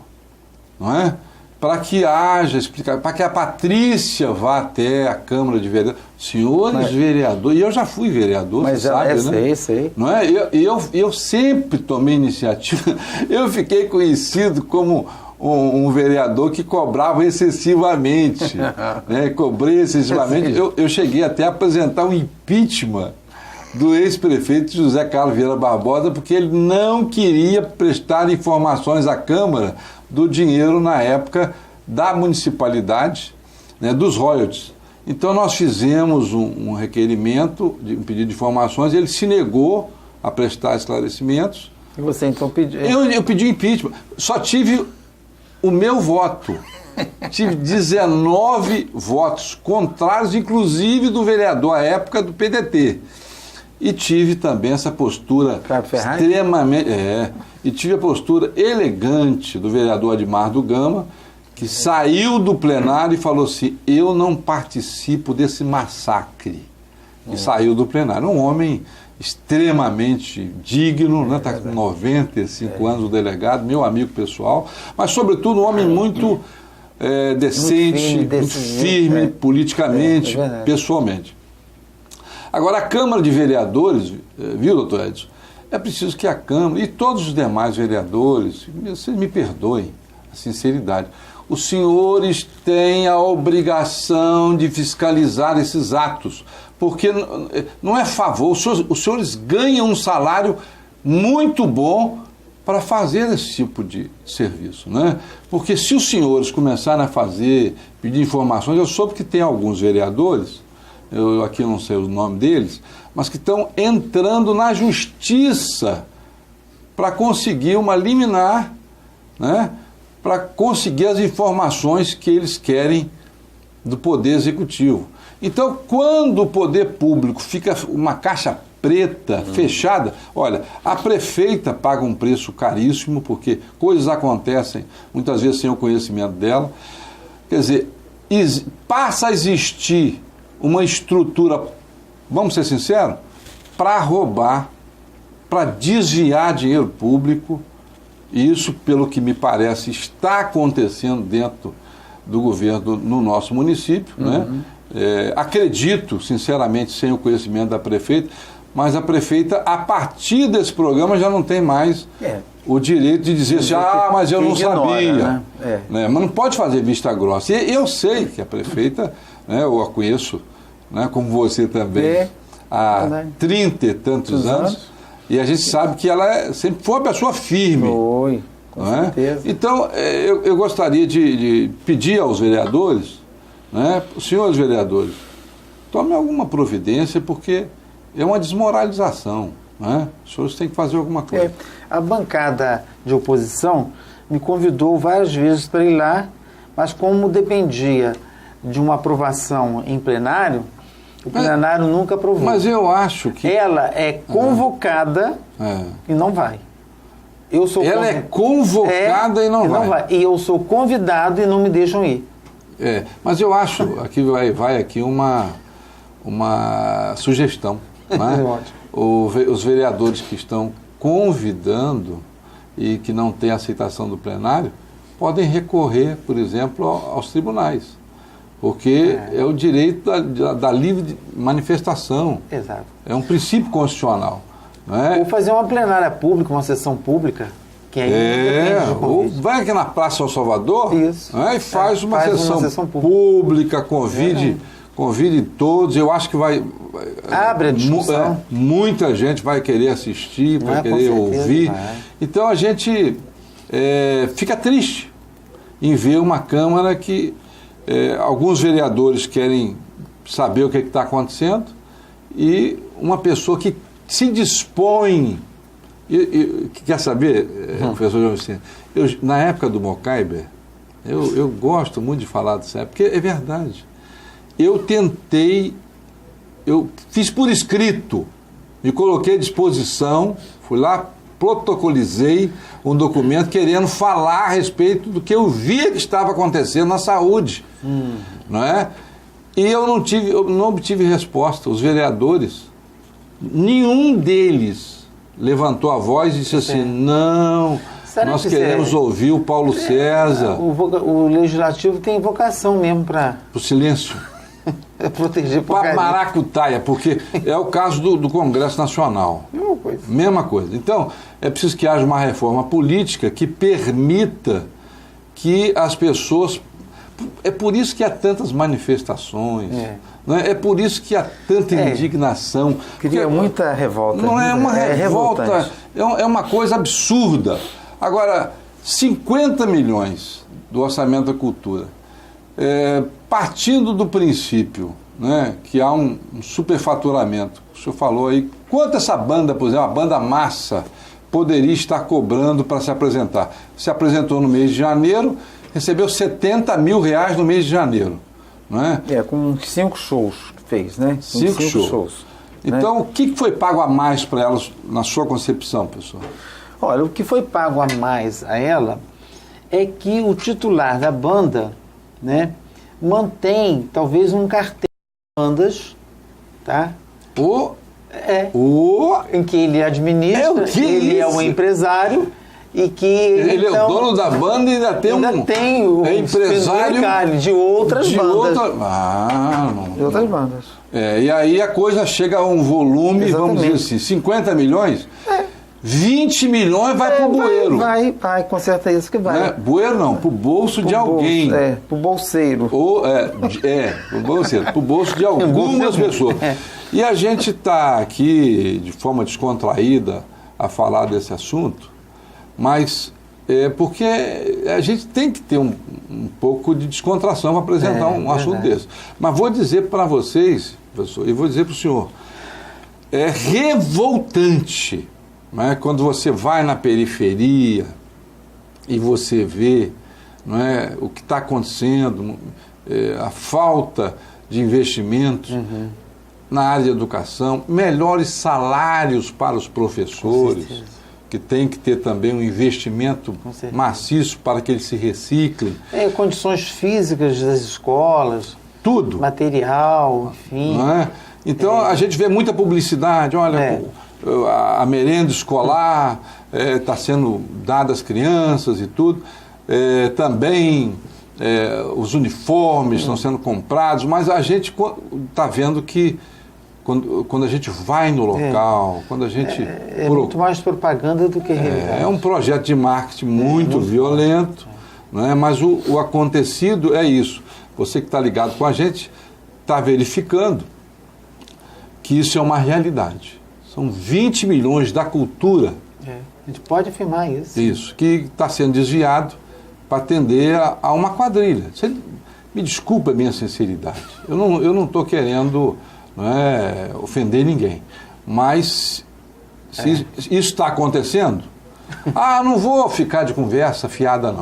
não é? para que haja explicação, para que a Patrícia vá até a Câmara de Vereadores. Senhores vereadores, e eu já fui vereador, mas você sabe, né? Sei. Não é? Eu sempre tomei iniciativa, eu fiquei conhecido como um vereador que cobrava excessivamente, né? Cobrei excessivamente. Eu cheguei até a apresentar um impeachment do ex-prefeito José Carlos Vieira Barbosa, porque ele não queria prestar informações à Câmara do dinheiro na época da municipalidade, né, dos royalties. Então nós fizemos um requerimento, um pedido de informações, ele se negou a prestar esclarecimentos. E você então pediu? Eu pedi impeachment, só tive o meu voto. Tive 19 votos contrários, inclusive do vereador à época do PDT. E tive também essa postura extremamente... e tive a postura elegante do vereador Admar do Gama, que saiu do plenário e falou assim, eu não participo desse massacre. E saiu do plenário. Um homem extremamente digno, né? Está com 95 anos, o delegado, meu amigo pessoal, mas sobretudo um homem muito decente, muito firme politicamente, pessoalmente. Agora, a Câmara de Vereadores, viu, doutor Edson, é preciso que a Câmara e todos os demais vereadores, vocês me perdoem a sinceridade, os senhores têm a obrigação de fiscalizar esses atos, porque não é favor, os senhores ganham um salário muito bom para fazer esse tipo de serviço, né? Porque se os senhores começarem a pedir informações, eu soube que tem alguns vereadores, eu aqui não sei o nome deles, mas que estão entrando na justiça para conseguir uma liminar, né, para conseguir as informações que eles querem do Poder Executivo. Então, quando o poder público fica uma caixa preta, fechada, olha, a prefeita paga um preço caríssimo, porque coisas acontecem muitas vezes sem o conhecimento dela. Quer dizer, passa a existir uma estrutura, vamos ser sinceros, para roubar, para desviar dinheiro público, e isso, pelo que me parece, está acontecendo dentro do governo no nosso município, né? Acredito, sinceramente, sem o conhecimento da prefeita, mas a prefeita, a partir desse programa, já não tem mais o direito de dizer assim, mas eu não sabia. Né? Mas não pode fazer vista grossa. E eu sei que a prefeita, né, eu a conheço, né, como você também, há 30 e tantos anos, e a gente sabe que ela sempre foi uma pessoa firme. Foi, com certeza. Então, eu gostaria de pedir aos vereadores, né, senhores vereadores, tomem alguma providência, porque é uma desmoralização, né? Os senhores têm que fazer alguma coisa. A bancada de oposição me convidou várias vezes para ir lá, mas como dependia de uma aprovação em plenário, o plenário nunca aprovou. Mas eu acho que... Ela é convocada e não vai. Ela é convocada e não vai. E eu sou convidado e não me deixam ir. Mas eu acho, aqui vai aqui uma sugestão. Né? Os vereadores que estão convidando e que não têm aceitação do plenário podem recorrer, por exemplo, aos tribunais, porque é o direito da livre manifestação. Exato. É um princípio constitucional. Né? Ou fazer uma plenária pública, uma sessão pública, que aí ou vai aqui na Praça São Salvador, né, e faz uma sessão pública, convide todos. Eu acho que abre a discussão. Muita gente vai querer assistir, vai querer ouvir. Então a gente fica triste em ver uma Câmara que alguns vereadores querem saber o que está acontecendo e uma pessoa que se dispõe. Quer saber, professor João Vicente? Na época do Mocaiber, eu gosto muito de falar disso, porque é verdade. Eu fiz por escrito, me coloquei à disposição, fui lá, protocolizei um documento querendo falar a respeito do que eu via que estava acontecendo na saúde, não é? E eu não obtive resposta. Os vereadores, nenhum deles levantou a voz e disse assim, não, Será Nós que queremos ouvir o Paulo César. O legislativo tem vocação mesmo para O silêncio. proteger Para maracutaia, porque é o caso do Congresso Nacional. Mesma coisa. Então, é preciso que haja uma reforma política que permita que as pessoas... É por isso que há tantas manifestações, é por isso que há tanta indignação. Cria muita revolta. Não é uma revolta, revoltante. é uma coisa absurda. Agora, 50 milhões do orçamento da cultura, partindo do princípio, né, que há um superfaturamento, o senhor falou aí, quanto essa banda, por exemplo, a banda Massa, poderia estar cobrando para se apresentar? Se apresentou no mês de janeiro, recebeu R$70 mil no mês de janeiro. Não é? Com 5 shows que fez, né? 5 shows. Então, né? O que foi pago a mais para elas, na sua concepção, pessoal? Olha, o que foi pago a mais a ela é que o titular da banda, né, mantém talvez um cartel de bandas, tá? Em que ele administra, ele é um empresário e que ele é o dono da banda e ainda tem o empresário de outras bandas. De outras bandas. E aí a coisa chega a um volume, Exatamente. Vamos dizer assim, 50 milhões, 20 milhões vai para o bueiro. Vai, com certeza que vai. Né? Bueiro não, para o bolso de alguém. Para o bolseiro. Pro bolseiro, para o bolso de algumas pessoas. E a gente está aqui, de forma descontraída, a falar desse assunto, mas porque a gente tem que ter um pouco de descontração para apresentar um assunto desse. Mas vou dizer para vocês, professor, e vou dizer para o senhor, é revoltante, não é? Quando você vai na periferia e você vê, não é, o que está acontecendo, a falta de investimentos na área de educação, melhores salários para os professores, que tem que ter também um investimento maciço para que eles se reciclem. Condições físicas das escolas. Tudo. Material, enfim. Não é? Então, a gente vê muita publicidade, olha, a merenda escolar está sendo dada às crianças e tudo. Também os uniformes estão sendo comprados, mas a gente está vendo que quando a gente vai no local, quando a gente... muito mais propaganda do que realidade. É um projeto de marketing muito violento, não é? Mas o acontecido é isso. Você que está ligado com a gente está verificando que isso é uma realidade. São 20 milhões da cultura. A gente pode afirmar isso. Isso, que está sendo desviado para atender a uma quadrilha. Você, me desculpa a minha sinceridade. Eu não estou querendo... Não é ofender ninguém, mas se isso está acontecendo, não vou ficar de conversa fiada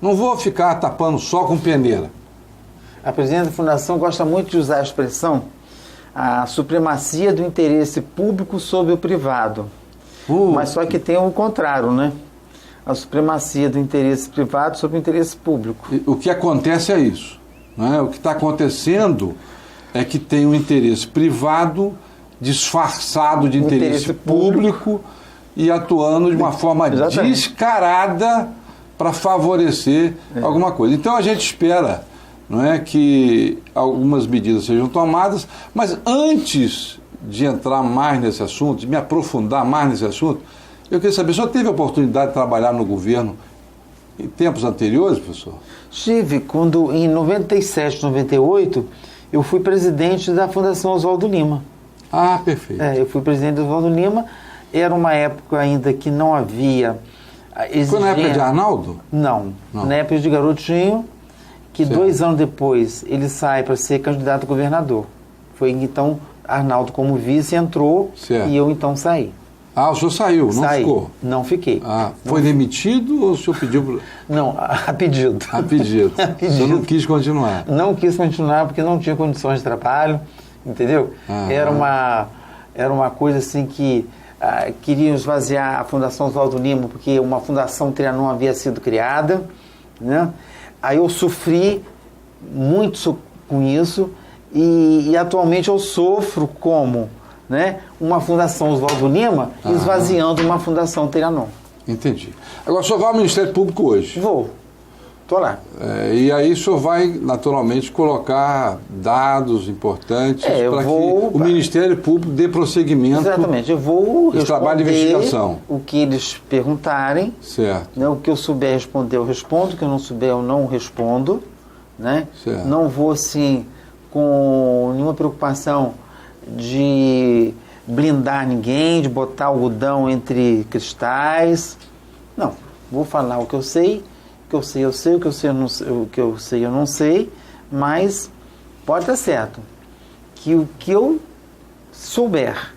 não vou ficar tapando só com peneira. A presidente da Fundação gosta muito de usar a expressão a supremacia do interesse público sobre o privado, mas só que tem o contrário, né? A supremacia do interesse privado sobre o interesse público. O que acontece é isso, não é? O que está acontecendo é que tem um interesse privado disfarçado de interesse público e atuando de uma forma descarada para favorecer alguma coisa. Então a gente espera, não é, que algumas medidas sejam tomadas, mas antes de entrar mais nesse assunto, de me aprofundar mais nesse assunto, eu queria saber, o senhor teve a oportunidade de trabalhar no governo em tempos anteriores, professor? Tive, quando em 97, 98... eu fui presidente da Fundação Oswaldo Lima. Perfeito. Eu fui presidente do Oswaldo Lima. Era uma época ainda que não havia exigência... Foi na época de Arnaldo? Não. Na época de Garotinho, que 2 anos depois ele sai para ser candidato a governador. Foi então Arnaldo como vice entrou e eu então saí. O senhor saiu, não ficou? Não fiquei. Foi demitido ou o senhor pediu... Não, a pedido. A pedido. O senhor não quis continuar? Não quis continuar porque não tinha condições de trabalho, entendeu? Era uma coisa assim que queriam esvaziar a Fundação Oswaldo Lima porque uma Fundação Trianon havia sido criada, né? Aí eu sofri muito com isso e atualmente eu sofro como... né? Uma Fundação Oswaldo Lima esvaziando uma Fundação Trianon. Entendi. Agora, o senhor vai ao Ministério Público hoje? Vou. Estou lá. E aí o senhor vai, naturalmente, colocar dados importantes para que o Ministério Público dê prosseguimento. Exatamente. Eu vou responder trabalho de investigação. O que eles perguntarem. Certo. Né? O que eu souber responder, eu respondo. O que eu não souber, eu não respondo. Né? Certo. Não vou, assim, com nenhuma preocupação de blindar ninguém, de botar algodão entre cristais. Não. Vou falar o que eu sei. O que eu sei, eu sei, o que eu sei, eu não sei, mas pode estar certo que o que eu souber,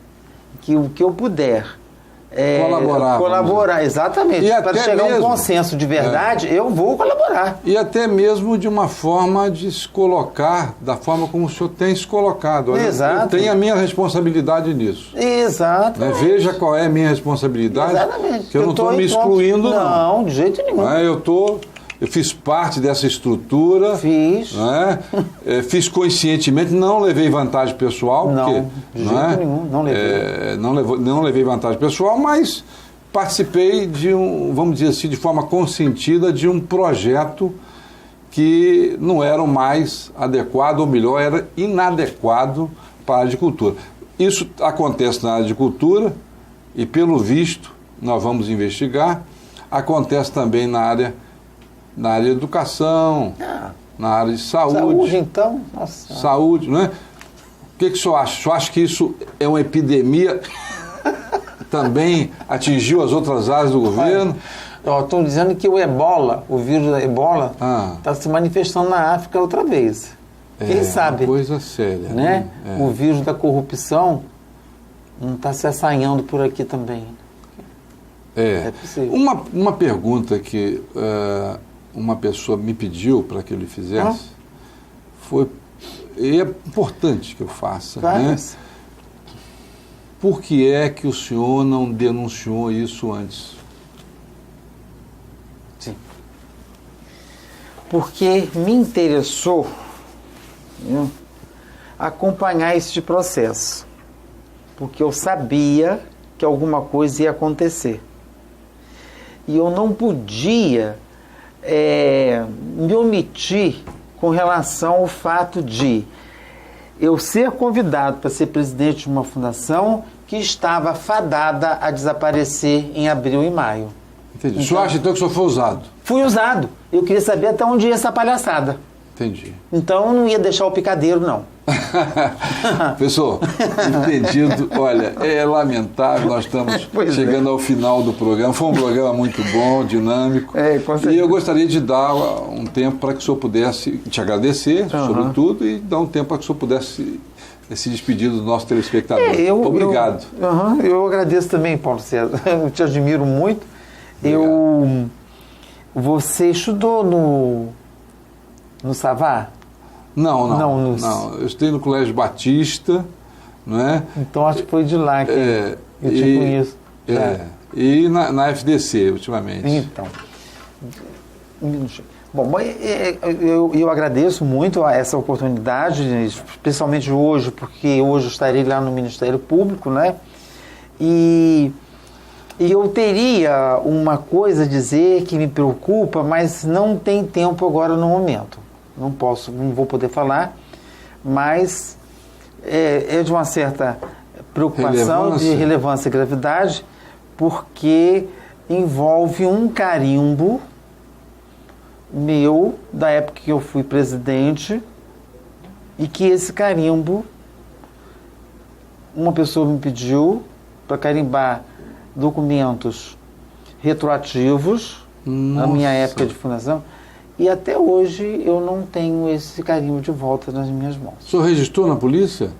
que o que eu puder colaborar, exatamente, para chegar a um consenso de verdade, eu vou colaborar. E até mesmo de uma forma de se colocar, da forma como o senhor tem se colocado. Olha, exato. Eu tenho a minha responsabilidade nisso. Exato. Né? Veja qual é a minha responsabilidade. Exatamente. Que eu não estou me excluindo, não. Não, de jeito nenhum. Eu fiz parte dessa estrutura. Fiz. Né? Fiz conscientemente, não levei vantagem pessoal. Não, porque, de jeito nenhum, não levei. Não levei vantagem pessoal, mas participei de vamos dizer assim, de forma consentida, de um projeto que não era o mais adequado, ou melhor, era inadequado para a área de cultura. Isso acontece na área de cultura e, pelo visto, nós vamos investigar, acontece também na área de educação, na área de saúde. Saúde, então? Nossa. Saúde, não é? O que o senhor acha? O senhor acha que isso é uma epidemia? Também atingiu as outras áreas do governo? Estão dizendo que o ebola, o vírus da ebola, está se manifestando na África outra vez. Quem sabe? Coisa séria. Né? O vírus da corrupção não está se assanhando por aqui também. É possível. Uma pergunta que uma pessoa me pediu para que eu lhe fizesse foi, e é importante que eu faça, né? Por que é que o senhor não denunciou isso antes? Sim. Porque me interessou acompanhar este processo. Porque eu sabia que alguma coisa ia acontecer. E eu não podia me omitir com relação ao fato de eu ser convidado para ser presidente de uma fundação que estava fadada a desaparecer em abril e maio. Entendi. O senhor acha então que o senhor foi usado? Fui usado. Eu queria saber até onde ia essa palhaçada. Entendi. Então eu não ia deixar o picadeiro, não. Pessoal, entendido. Olha, é lamentável, nós estamos chegando ao final do programa. Foi um programa muito bom, dinâmico. Com certeza. E eu gostaria de dar um tempo para que o senhor pudesse te agradecer, sobretudo, e dar um tempo para que o senhor pudesse se despedir do nosso telespectador. Obrigado. Eu agradeço também, Paulo César. Eu te admiro muito. Você estudou no Savá? Não. Eu estudei no Colégio Batista, não é? Então acho que foi de lá que eu te conheço. E na FDC, ultimamente. Então. Bom, eu agradeço muito a essa oportunidade, especialmente hoje, porque hoje eu estarei lá no Ministério Público, né? E eu teria uma coisa a dizer que me preocupa, mas não tem tempo agora no momento. Não vou poder falar, mas é de uma certa preocupação, de relevância e gravidade, porque envolve um carimbo meu, da época que eu fui presidente, e que esse carimbo, uma pessoa me pediu para carimbar documentos retroativos na minha época de fundação, e até hoje eu não tenho esse carimbo de volta nas minhas mãos. O senhor registrou na polícia?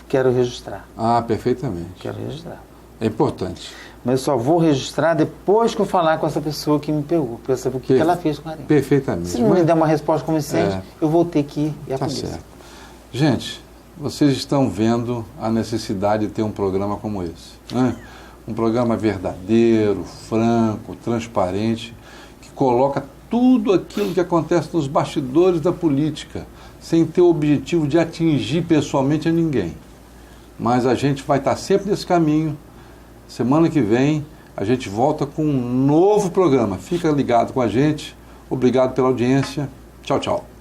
Quero registrar. Perfeitamente. Quero registrar. É importante. Mas eu só vou registrar depois que eu falar com essa pessoa que me pegou, para saber o que ela fez com o carimbo. Perfeitamente. Se não me der uma resposta convincente, eu vou ter que ir à polícia. Certo. Gente, vocês estão vendo a necessidade de ter um programa como esse, né? Um programa verdadeiro, franco, transparente, que coloca tudo aquilo que acontece nos bastidores da política, sem ter o objetivo de atingir pessoalmente a ninguém. Mas a gente vai estar sempre nesse caminho. Semana que vem a gente volta com um novo programa. Fica ligado com a gente. Obrigado pela audiência. Tchau, tchau.